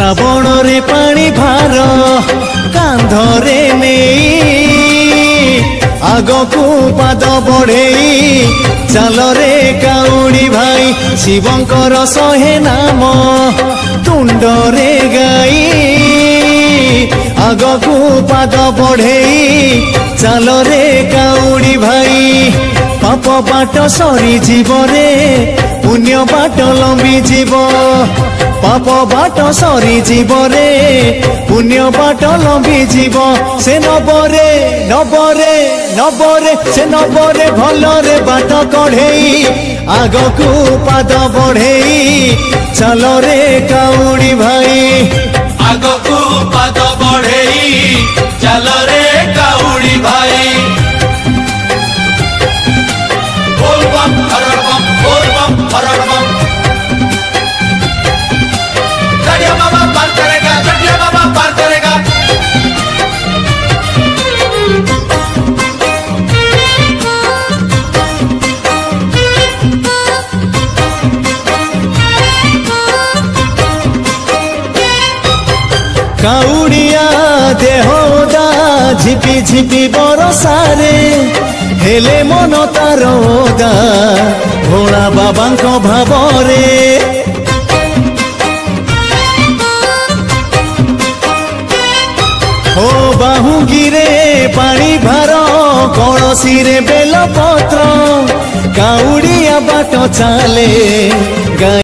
श्रावण रे पानी भार कांधरे नहीं आगकू पाद बढ़े चल रे काउड़ी भाई शिवंकर शहे नाम तुंडरे गाई आगकू पाद बढ़े चल रे काउड़ी भाई पाप बाट सरी जीव रे पुण्य बाट लंबी जीव पाप बाट सरी जीव रे पुण्य बाट लंबी जीव से नबरे नबरे नबरे से नबरे भलरे बाट कढ़ेई आगकू पाद बढ़ेई चल रे काउड़ी भाई आगकू पाद बढ़ेई चल रे काउड़ी भाई बोल बम हरड़ बम बोल बम हरड़ बम गड़िया बाबा पार करेगा गड़िया बाबा पार करेगा काउड़िया देहदा झिपी झिपी बरसारे हेले मन तारोदा भोला बाबांको भावरे ओ बाहुंगिरे पानी भार कलसी रे बेल पत्र काउड़िया बाट चाले।